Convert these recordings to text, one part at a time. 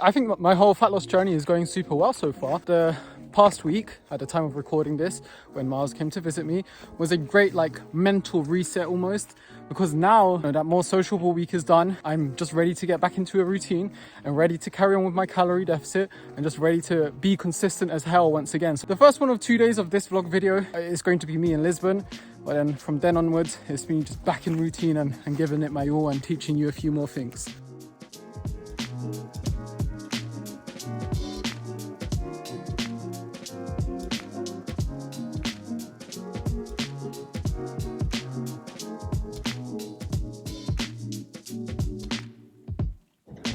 I think my whole fat loss journey is going super well so far. The past week, at the time of recording this, when Miles came to visit me, was a great mental reset almost, because now that more sociable week is done, I'm just ready to get back into a routine and ready to carry on with my calorie deficit and just ready to be consistent as hell once again. So the first one of 2 days of this vlog video is going to be me in Lisbon, but then from then onwards, it's me just back in routine and giving it my all and teaching you a few more things.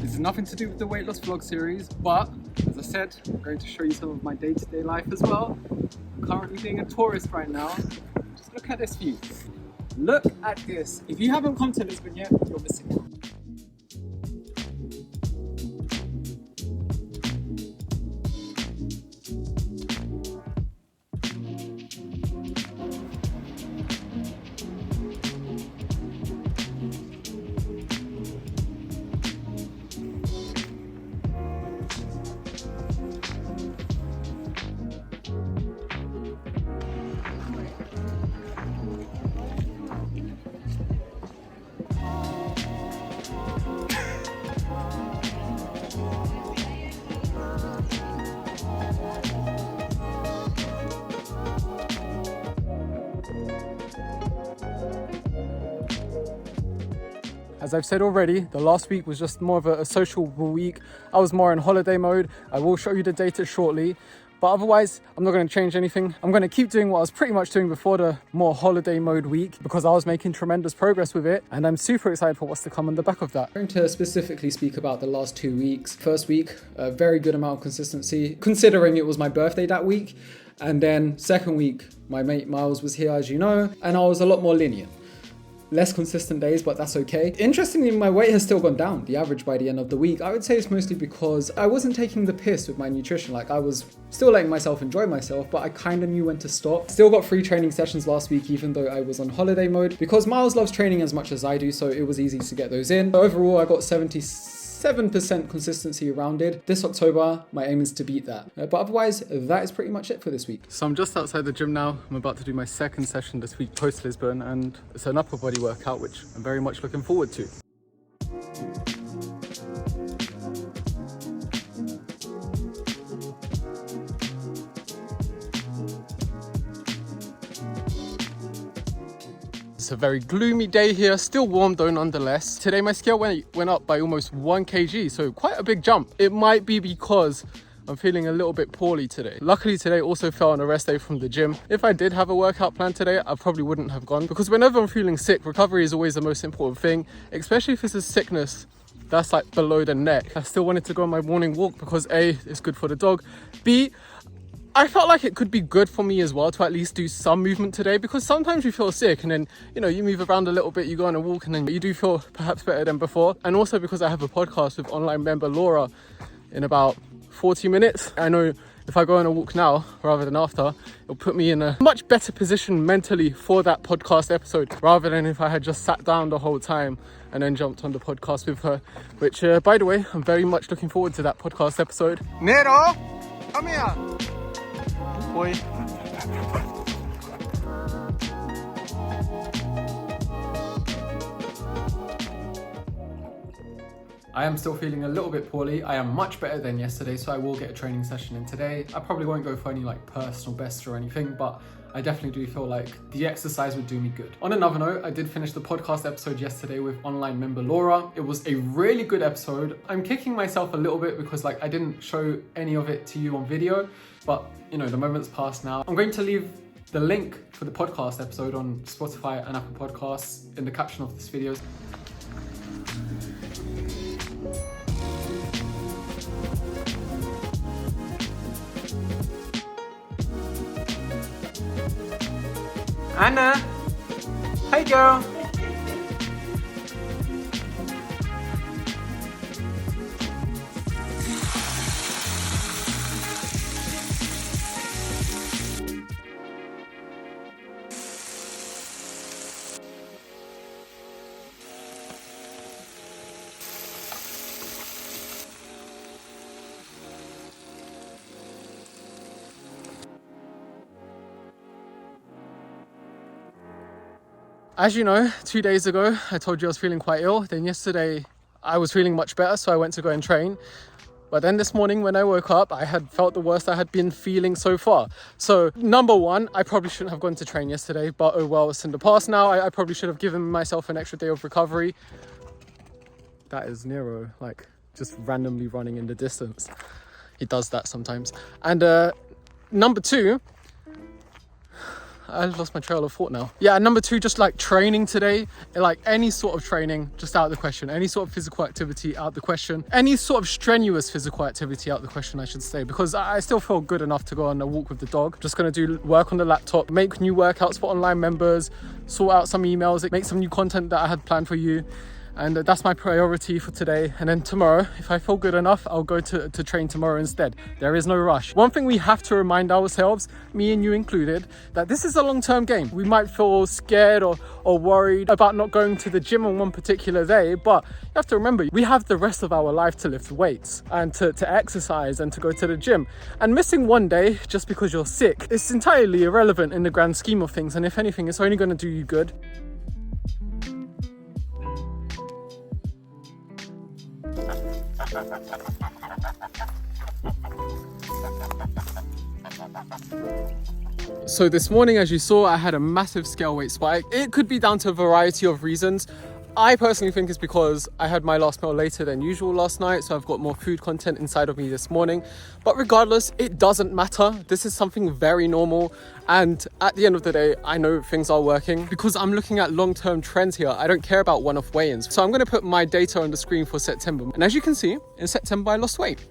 This is nothing to do with the weight loss vlog series, but as I said, I'm going to show you some of my day-to-day life as well. I'm currently being a tourist right now. Just look at this view. Look at this. If you haven't come to Lisbon yet, you're missing out. As I've said already, the last week was just more of a social week. I was more in holiday mode. I will show you the data shortly, but otherwise I'm not going to change anything. I'm going to keep doing what I was pretty much doing before the more holiday mode week, because I was making tremendous progress with it, and I'm super excited for what's to come on the back of that. I'm going to specifically speak about the last 2 weeks. First week, a very good amount of consistency, considering it was my birthday that week. And then second week, my mate Miles was here, as you know, and I was a lot more lenient. Less consistent days, but that's okay. Interestingly, my weight has still gone down, the average by the end of the week. I would say it's mostly because I wasn't taking the piss with my nutrition. I was still letting myself enjoy myself, but I kind of knew when to stop. Still got 3 training sessions last week, even though I was on holiday mode, because Miles loves training as much as I do, so it was easy to get those in. Overall, I got 77% consistency rounded. This October, my aim is to beat that. But otherwise, that is pretty much it for this week. So I'm just outside the gym now. I'm about to do my second session this week post Lisbon, and it's an upper body workout, which I'm very much looking forward to. It's a very gloomy day here, still warm though nonetheless. Today my scale went up by almost 1 kg, so quite a big jump. It might be because I'm feeling a little bit poorly today. Luckily today also fell on a rest day from the gym. If I did have a workout plan today, I probably wouldn't have gone, because whenever I'm feeling sick, recovery is always the most important thing, especially if it's a sickness that's below the neck. I still wanted to go on my morning walk because A, it's good for the dog. B, I felt like it could be good for me as well to at least do some movement today, because sometimes you feel sick and then, you move around a little bit, you go on a walk and then you do feel perhaps better than before. And also because I have a podcast with online member Laura in about 40 minutes. I know if I go on a walk now rather than after, it'll put me in a much better position mentally for that podcast episode, rather than if I had just sat down the whole time and then jumped on the podcast with her, which by the way, I'm very much looking forward to that podcast episode. Nero, come here. Boy. I am still feeling a little bit poorly. I am much better than yesterday, so I will get a training session in today. I probably won't go for any personal bests or anything, but I definitely do feel like the exercise would do me good. On another note, I did finish the podcast episode yesterday with online member Laura. It was a really good episode. I'm kicking myself a little bit because I didn't show any of it to you on video, but the moment's passed now. I'm going to leave the link for the podcast episode on Spotify and Apple Podcasts in the caption of this video. Anna, hey girl. As you know, 2 days ago, I told you I was feeling quite ill. Then yesterday, I was feeling much better, so I went to go and train. But then this morning when I woke up, I had felt the worst I had been feeling so far. So number one, I probably shouldn't have gone to train yesterday, but oh well, it's in the past now. I probably should have given myself an extra day of recovery. That is Nero, like just randomly running in the distance. He does that sometimes. And number two, I lost my trail of thought now. Yeah, number two, just like training today, like any sort of training, just out of the question. Any sort of physical activity, out of the question. Any sort of strenuous physical activity, out of the question, I should say, because I still feel good enough to go on a walk with the dog. Just gonna do work on the laptop, make new workouts for online members, sort out some emails, make some new content that I had planned for you. And that's my priority for today. And then tomorrow, if I feel good enough, I'll go to train tomorrow instead. There is no rush. One thing we have to remind ourselves, me and you included, that this is a long-term game. We might feel scared or worried about not going to the gym on one particular day, but you have to remember, we have the rest of our life to lift weights and to exercise and to go to the gym. And missing one day just because you're sick, it's entirely irrelevant in the grand scheme of things. And if anything, it's only gonna do you good. So this morning, as you saw, I had a massive scale weight spike. It could be down to a variety of reasons. I personally think it's because I had my last meal later than usual last night, so I've got more food content inside of me this morning. But regardless, it doesn't matter. This is something very normal. And at the end of the day, I know things are working because I'm looking at long-term trends here. I don't care about one-off weigh-ins. So I'm going to put my data on the screen for September. And as you can see, in September, I lost weight,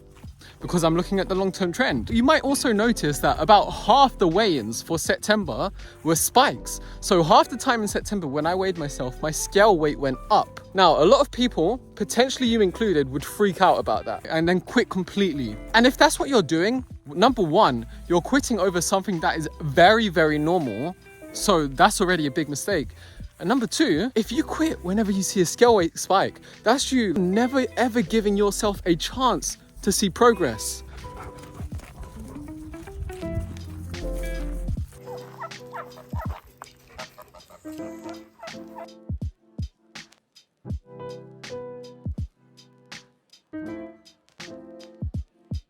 because I'm looking at the long-term trend. You might also notice that about half the weigh-ins for September were spikes. So half the time in September when I weighed myself, my scale weight went up. Now, a lot of people, potentially you included, would freak out about that and then quit completely. And if that's what you're doing, number one, you're quitting over something that is very, very normal. So that's already a big mistake. And number two, if you quit whenever you see a scale weight spike, that's you never ever giving yourself a chance to see progress.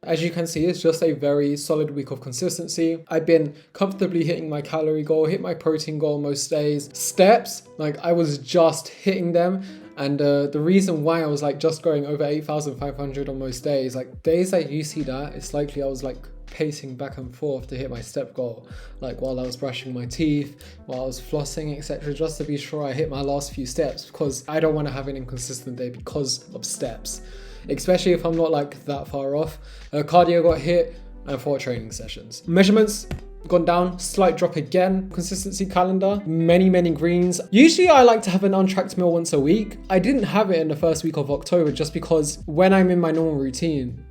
As you can see, it's just a very solid week of consistency. I've been comfortably hitting my calorie goal, hit my protein goal most days. Steps, like I was just hitting them. And the reason why I was like just going over 8,500 on most days, like days that you see that, it's likely I was like pacing back and forth to hit my step goal, like while I was brushing my teeth, while I was flossing, etc., just to be sure I hit my last few steps, because I don't want to have an inconsistent day because of steps, especially if I'm not like that far off. Cardio got hit and 4 training sessions. Measurements gone down, slight drop again. Consistency calendar, many greens. Usually I like to have an untracked meal once a week. I didn't have it in the first week of October just because when I'm in my normal routine,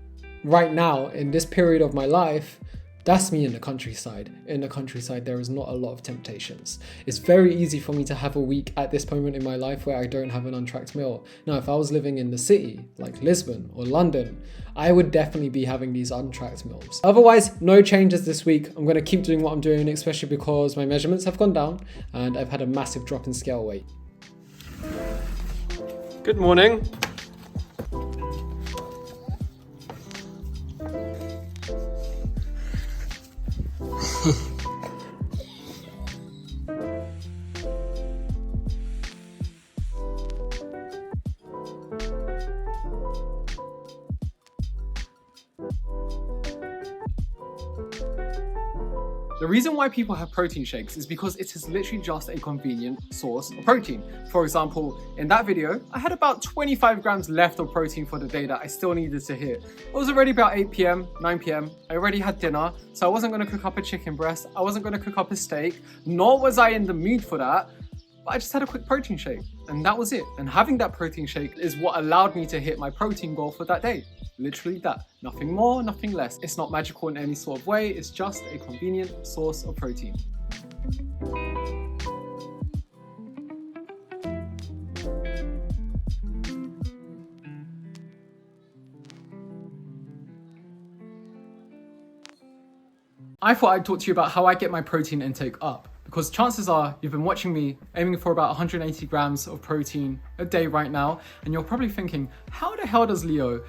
right now in this period of my life, that's me in the countryside. In the countryside, there is not a lot of temptations. It's very easy for me to have a week at this moment in my life where I don't have an untracked meal. Now, if I was living in the city, like Lisbon or London, I would definitely be having these untracked meals. Otherwise, no changes this week. I'm going to keep doing what I'm doing, especially because my measurements have gone down and I've had a massive drop in scale weight. Good morning. The reason why people have protein shakes is because it is literally just a convenient source of protein. For example, in that video, I had about 25 grams left of protein for the day that I still needed to hit. It was already about 8 p.m, 9 p.m. I already had dinner, so I wasn't going to cook up a chicken breast. I wasn't going to cook up a steak, nor was I in the mood for that. But I just had a quick protein shake and that was it. And having that protein shake is what allowed me to hit my protein goal for that day. Literally that. Nothing more, nothing less. It's not magical in any sort of way. It's just a convenient source of protein. I thought I'd talk to you about how I get my protein intake up, because chances are you've been watching me aiming for about 180 grams of protein a day right now, and you're probably thinking, how the hell does Leo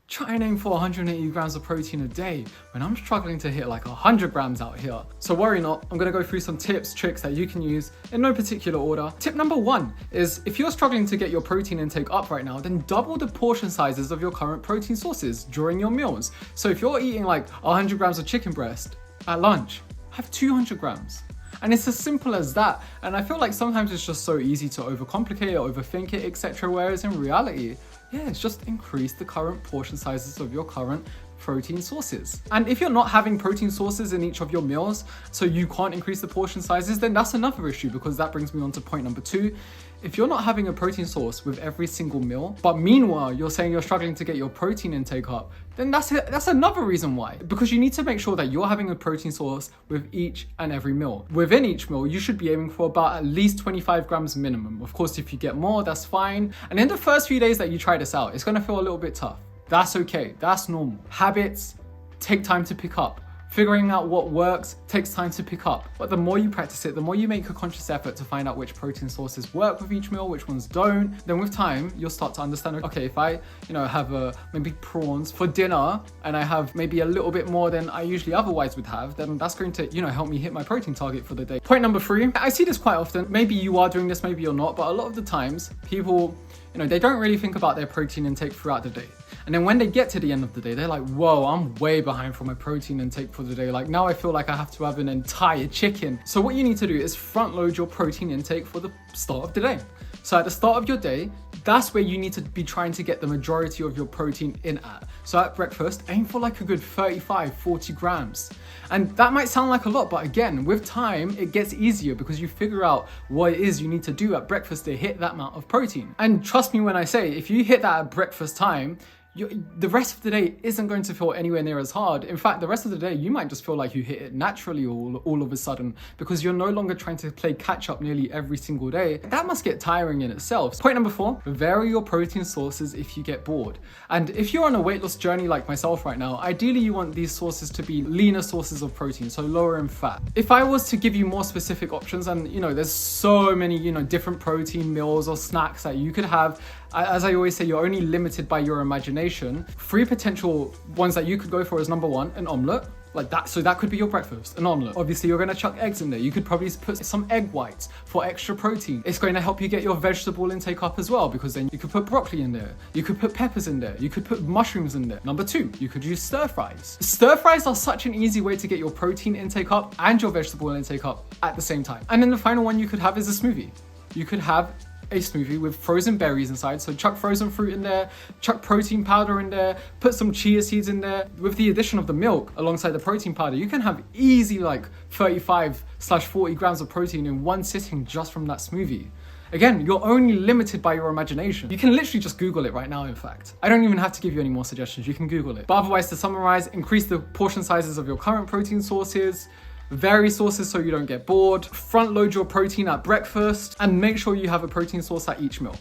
try and aim for 180 grams of protein a day when I'm struggling to hit like 100 grams out here? So worry not, I'm gonna go through some tips, tricks that you can use in no particular order. Tip number 1 is if you're struggling to get your protein intake up right now, then double the portion sizes of your current protein sources during your meals. So if you're eating like 100 grams of chicken breast at lunch, have 200 grams. And it's as simple as that. And I feel like sometimes it's just so easy to overcomplicate it, overthink it, etc. Whereas in reality, yeah, it's just increase the current portion sizes of your current protein sources. And if you're not having protein sources in each of your meals, so you can't increase the portion sizes, then that's another issue, because that brings me on to point number 2. If you're not having a protein source with every single meal, but meanwhile you're saying you're struggling to get your protein intake up, then that's another reason why. Because you need to make sure that you're having a protein source with each and every meal. Within each meal, you should be aiming for about at least 25 grams minimum. Of course, if you get more, that's fine. And in the first few days that you try this out, it's gonna feel a little bit tough. That's okay, that's normal. Habits take time to pick up. Figuring out what works takes time to pick up. But the more you practice it, the more you make a conscious effort to find out which protein sources work with each meal, which ones don't, then with time, you'll start to understand, okay, if I, have maybe prawns for dinner and I have maybe a little bit more than I usually otherwise would have, then that's going to, help me hit my protein target for the day. Point number 3, I see this quite often. Maybe you are doing this, maybe you're not, but a lot of the times people, they don't really think about their protein intake throughout the day. And then when they get to the end of the day, they're like, whoa, I'm way behind for my protein intake for the day. Like now I feel like I have to have an entire chicken. So what you need to do is front load your protein intake for the start of the day. So at the start of your day, that's where you need to be trying to get the majority of your protein in at. So at breakfast, aim for like a good 35, 40 grams. And that might sound like a lot, but again, with time, it gets easier because you figure out what it is you need to do at breakfast to hit that amount of protein. And trust me when I say, if you hit that at breakfast time, the rest of the day isn't going to feel anywhere near as hard. In fact, the rest of the day, you might just feel like you hit it naturally all of a sudden, because you're no longer trying to play catch up nearly every single day. That must get tiring in itself. Point number 4, vary your protein sources if you get bored. And if you're on a weight loss journey like myself right now, ideally you want these sources to be leaner sources of protein, so lower in fat. If I was to give you more specific options, and there's so many, different protein meals or snacks that you could have, as I always say, you're only limited by your imagination. 3 potential ones that you could go for is number 1, an omelette. Like that, so that could be your breakfast, an omelette. Obviously, you're gonna chuck eggs in there. You could probably put some egg whites for extra protein. It's going to help you get your vegetable intake up as well, because then you could put broccoli in there. You could put peppers in there. You could put mushrooms in there. Number 2, you could use stir fries. Stir fries are such an easy way to get your protein intake up and your vegetable intake up at the same time. And then the final one you could have is a smoothie. You could have a smoothie with frozen berries inside. So chuck frozen fruit in there, chuck protein powder in there, put some chia seeds in there. With the addition of the milk alongside the protein powder, you can have easy like 35/40 grams of protein in one sitting just from that smoothie. Again, you're only limited by your imagination. You can literally just Google it right now, in fact. I don't even have to give you any more suggestions. You can Google it. But otherwise, to summarize, increase the portion sizes of your current protein sources, vary sources so you don't get bored, front load your protein at breakfast, and make sure you have a protein source at each meal.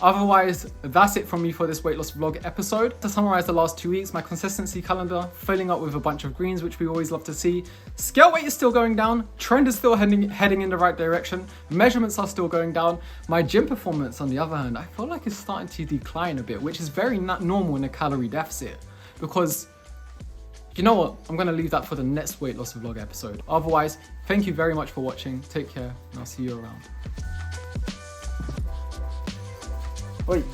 Otherwise, that's it from me for this weight loss vlog episode. To summarize the last 2 weeks, my consistency calendar filling up with a bunch of greens, which we always love to see. Scale weight is still going down, trend is still heading in the right direction, measurements are still going down. My gym performance, on the other hand, I feel like it's starting to decline a bit, which is very not normal in a calorie deficit, because you know what? I'm going to leave that for the next weight loss vlog episode. Otherwise, thank you very much for watching. Take care, and I'll see you around. Oi.